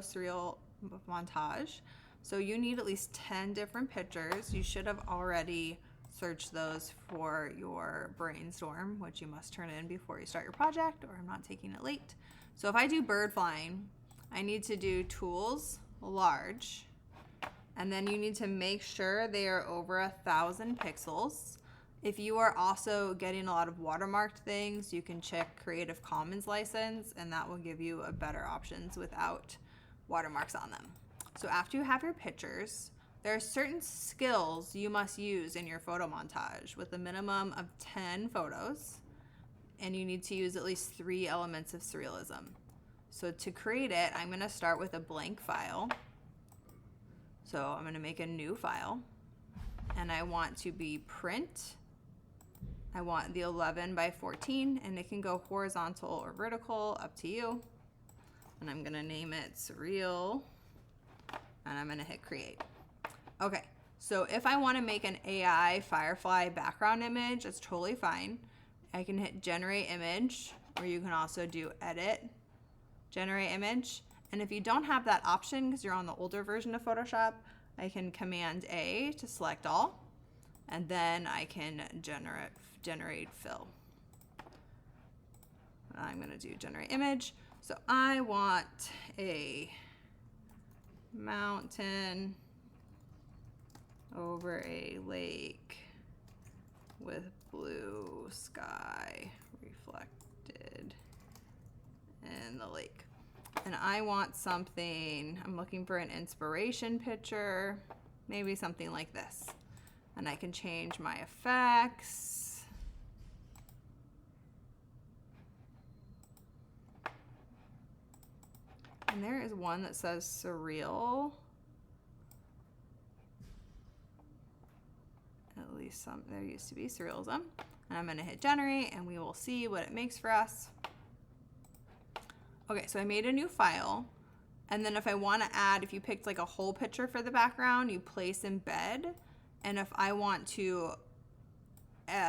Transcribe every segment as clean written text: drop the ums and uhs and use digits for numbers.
Surreal montage. So you need at least 10 different pictures. You should have already searched those for your brainstorm, which you must turn in before you start your project, or I'm not taking it late. So if I do bird flying, I need to do tools, large, and then you need to make sure they are over 1,000 pixels. If you are also getting a lot of watermarked things, you can check Creative Commons license, and that will give you a better options without watermarks on them. So after you have your pictures, there are certain skills you must use in your photo montage with a minimum of 10 photos, and you need to use at least 3 elements of surrealism. So to create it, I'm going to start with a blank file. So I'm going to make a new file, and I want to be print. I want the 11 by 14, and it can go horizontal or vertical, up to you. And I'm going to name it Surreal, and I'm going to hit create. Okay, so if I want to make an AI firefly background image, it's totally fine. I can hit generate image, or you can also do edit, generate image. And if you don't have that option because you're on the older version of Photoshop, I can Command A to select all, and then I can generate fill. I'm going to do generate image. So I want a mountain over a lake with blue sky reflected in the lake. And I want something, I'm looking for an inspiration picture, maybe something like this. And I can change my effects. And there is one that says Surreal. At least there used to be Surrealism. And I'm gonna hit generate and we will see what it makes for us. Okay, so I made a new file. And then if I wanna add, if you picked like a whole picture for the background, you place embed. And if I want to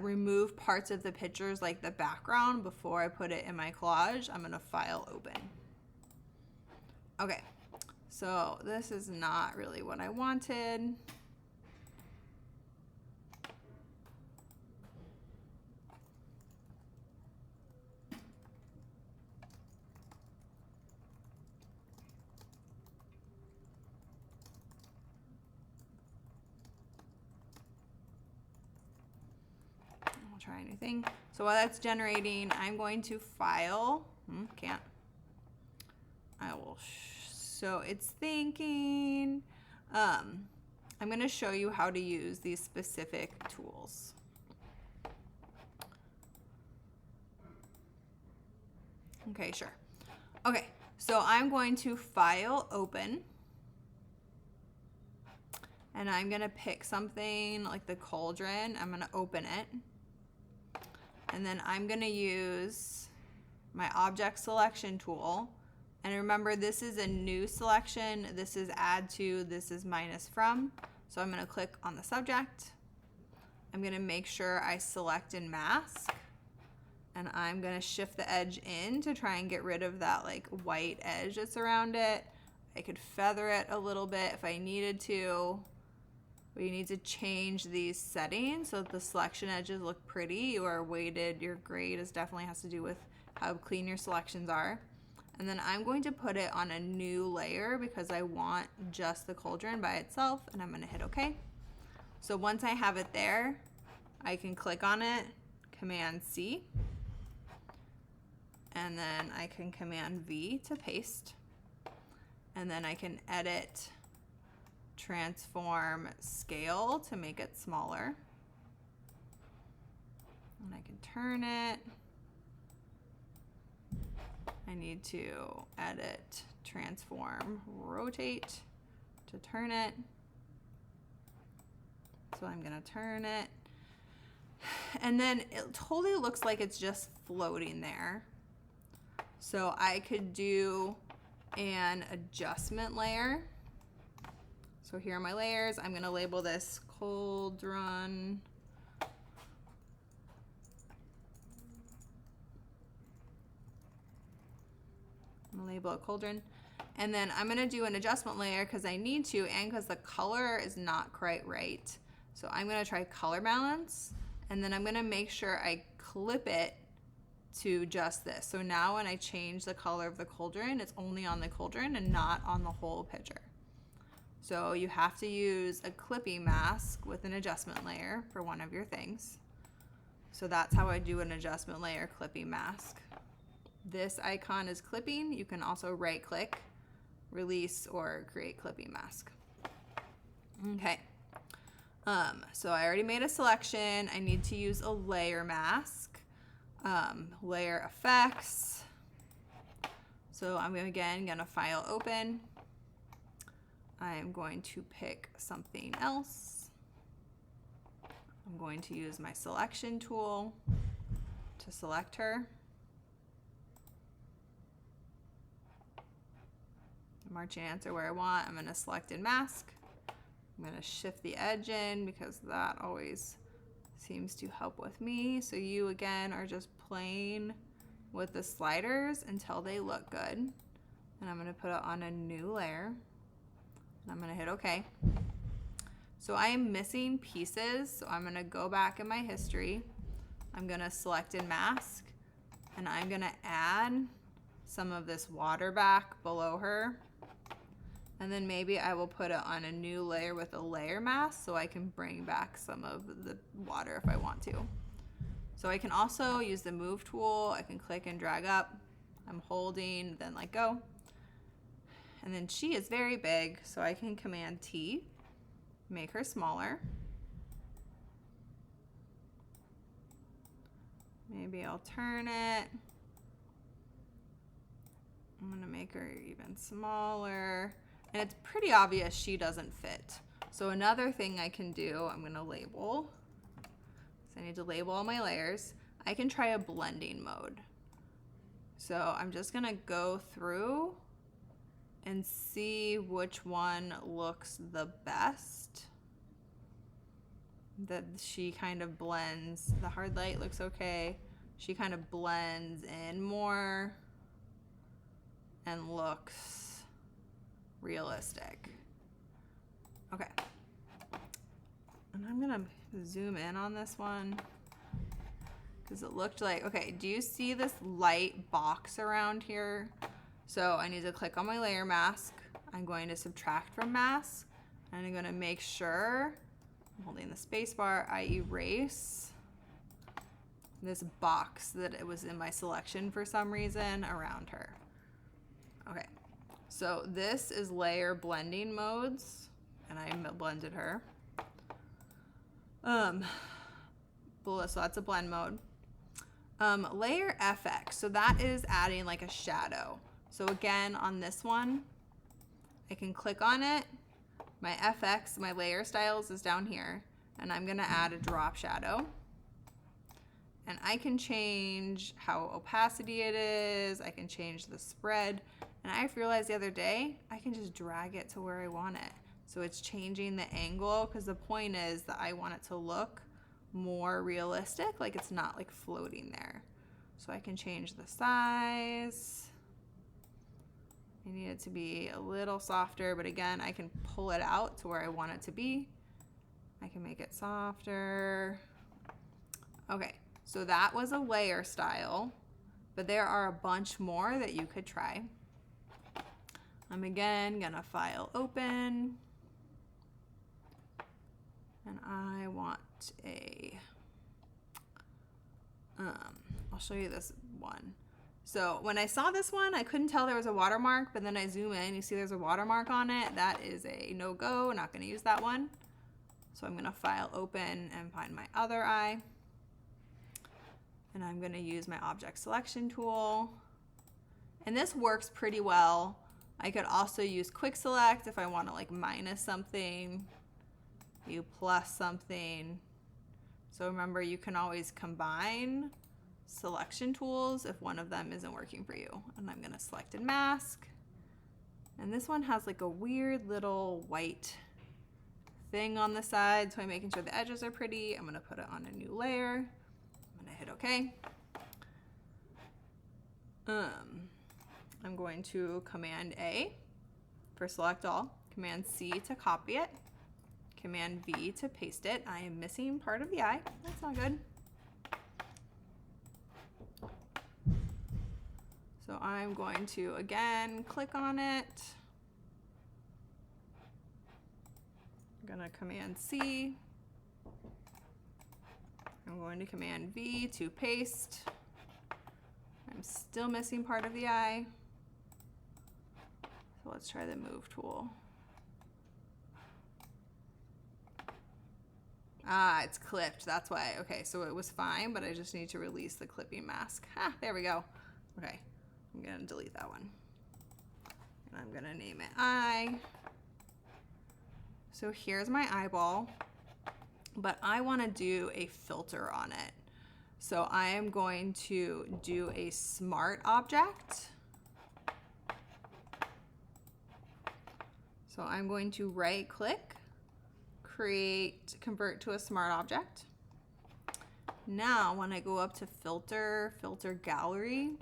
remove parts of the pictures like the background before I put it in my collage, I'm gonna file open. Okay, so this is not really what I wanted. I'll try a new thing. So while that's generating, I'm going to file, can't. I will, so it's thinking, I'm going to show you how to use these specific tools. Okay, sure. Okay, so I'm going to file open, and I'm going to pick something like the cauldron. I'm going to open it, and then I'm going to use my object selection tool. And remember, this is a new selection. This is add to, this is minus from. So I'm gonna click on the subject. I'm gonna make sure I select and mask. And I'm gonna shift the edge in to try and get rid of that like white edge that's around it. I could feather it a little bit if I needed to. But you need to change these settings so that the selection edges look pretty. Your weighted, your grade definitely has to do with how clean your selections are. And then I'm going to put it on a new layer because I want just the cauldron by itself, and I'm gonna hit OK. So once I have it there, I can click on it, Command C, and then I can Command V to paste. And then I can edit, transform, scale to make it smaller. And I can turn it. I need to edit, transform, rotate to turn it. So I'm gonna turn it. And then it totally looks like it's just floating there. So I could do an adjustment layer. So here are my layers. I'm gonna label this cauldron. I'm gonna label it cauldron. And then I'm gonna do an adjustment layer because I need to and because the color is not quite right. So I'm gonna try color balance, and then I'm gonna make sure I clip it to just this. So now when I change the color of the cauldron, it's only on the cauldron and not on the whole pitcher. So you have to use a clipping mask with an adjustment layer for one of your things. So that's how I do an adjustment layer clipping mask. This icon is clipping. You can also right click, release, or create clipping mask. Okay. So I already made a selection. I need to use a layer mask, layer effects. So I'm again gonna file open. I'm going to pick something else. I'm going to use my selection tool to select her. Marching ants are where I want. I'm going to select in mask. I'm going to shift the edge in because that always seems to help with me. So you again are just playing with the sliders until they look good. And I'm going to put it on a new layer. And I'm going to hit OK. So I am missing pieces, so I'm going to go back in my history. I'm going to select in mask, and I'm going to add some of this water back below her. And then maybe I will put it on a new layer with a layer mask so I can bring back some of the water if I want to. So I can also use the move tool. I can click and drag up. I'm holding, then let go. And then she is very big, so I can Command T, make her smaller. Maybe I'll turn it. I'm gonna make her even smaller. And it's pretty obvious she doesn't fit. So another thing I can do, I'm gonna label. So I need to label all my layers. I can try a blending mode. So I'm just gonna go through and see which one looks the best. That she kind of blends. The hard light looks okay. She kind of blends in more and looks realistic. Okay. And I'm gonna zoom in on this one because it looked like, okay, do you see this light box around here? So I need to click on my layer mask. I'm going to subtract from mask, and I'm going to make sure, I'm holding the space bar, I erase this box that it was in my selection for some reason around her. Okay, so this is layer blending modes, and I blended her. So that's a blend mode. Layer FX, so that is adding like a shadow. So again, on this one, I can click on it. My FX, my layer styles is down here, and I'm gonna add a drop shadow. And I can change how opacity it is. I can change the spread. And I realized the other day, I can just drag it to where I want it. So it's changing the angle, because the point is that I want it to look more realistic, like it's not like floating there. So I can change the size. I need it to be a little softer, but again, I can pull it out to where I want it to be. I can make it softer. Okay, so that was a layer style, but there are a bunch more that you could try. I'm again gonna file open, and I want a, I'll show you this one. So when I saw this one, I couldn't tell there was a watermark, but then I zoom in, you see there's a watermark on it. That is a no-go, not gonna use that one. So I'm gonna file open and find my other eye. And I'm gonna use my object selection tool. And this works pretty well. I could also use quick select if I wanna like minus something, you plus something. So remember, you can always combine selection tools if one of them isn't working for you. And I'm gonna select and mask. And this one has like a weird little white thing on the side, so I'm making sure the edges are pretty. I'm gonna put it on a new layer. I'm gonna hit OK. I'm going to Command A for select all, Command C to copy it, Command V to paste it. I am missing part of the eye. That's not good. So I'm going to, again, click on it. I'm going to Command C. I'm going to Command V to paste. I'm still missing part of the eye. So let's try the move tool. Ah, it's clipped, that's why. Okay, so it was fine, but I just need to release the clipping mask. Ah, there we go. Okay, I'm gonna delete that one. And I'm gonna name it eye. So here's my eyeball, but I wanna do a filter on it. So I am going to do a smart object. So I'm going to right click, create, convert to a smart object. Now when I go up to filter gallery,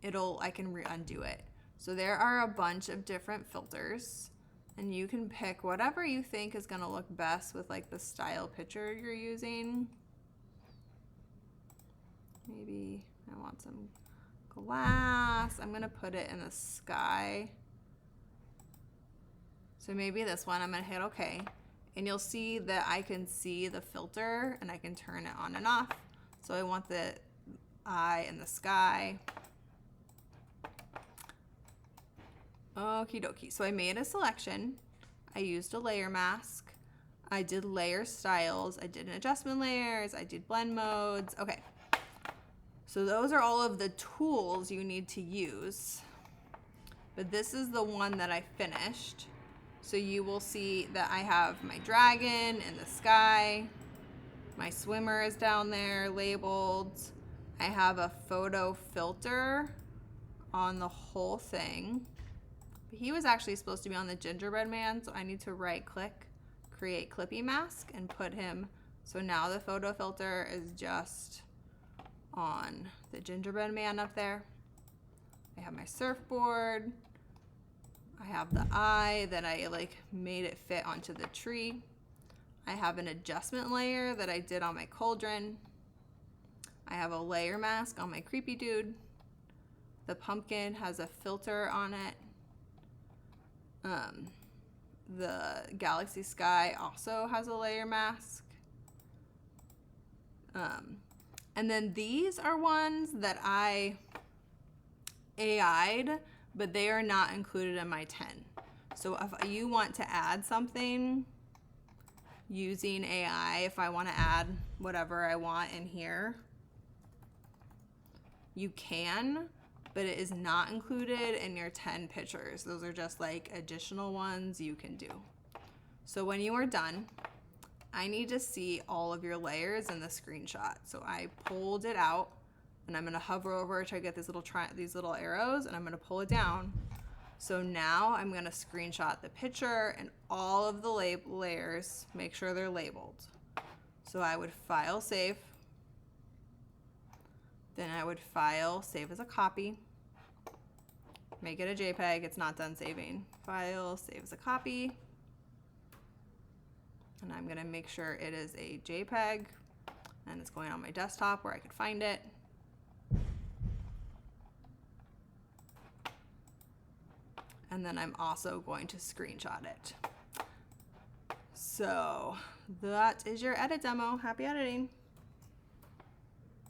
I can undo it. So there are a bunch of different filters and you can pick whatever you think is gonna look best with like the style picture you're using. Maybe I want some glass. I'm gonna put it in the sky. So maybe this one, I'm gonna hit OK. And you'll see that I can see the filter and I can turn it on and off. So I want the eye in the sky. Okie dokie. So I made a selection. I used a layer mask. I did layer styles. I did an adjustment layers. I did blend modes. Okay. So those are all of the tools you need to use. But this is the one that I finished. So you will see that I have my dragon in the sky. My swimmer is down there labeled. I have a photo filter on the whole thing. But he was actually supposed to be on the gingerbread man, so I need to right click, create clippy mask, and put him. So now the photo filter is just on the gingerbread man up there. I have my surfboard. I have the eye that I like made it fit onto the tree. I have an adjustment layer that I did on my cauldron. I have a layer mask on my creepy dude. The pumpkin has a filter on it. The galaxy sky also has a layer mask. And then these are ones that I AI'd, but they are not included in my 10. So if you want to add something using AI, if I want to add whatever I want in here, you can, but it is not included in your 10 pictures. Those are just like additional ones you can do. So when you are done, I need to see all of your layers in the screenshot. So I pulled it out and I'm gonna hover over to get these little arrows and I'm gonna pull it down. So now I'm gonna screenshot the picture and all of the layers, make sure they're labeled. So I would file save, then I would file save as a copy, make it a JPEG, it's not done saving. File save as a copy, and I'm gonna make sure it is a JPEG and it's going on my desktop where I could find it. And then I'm also going to screenshot it. So that is your edit demo. Happy editing.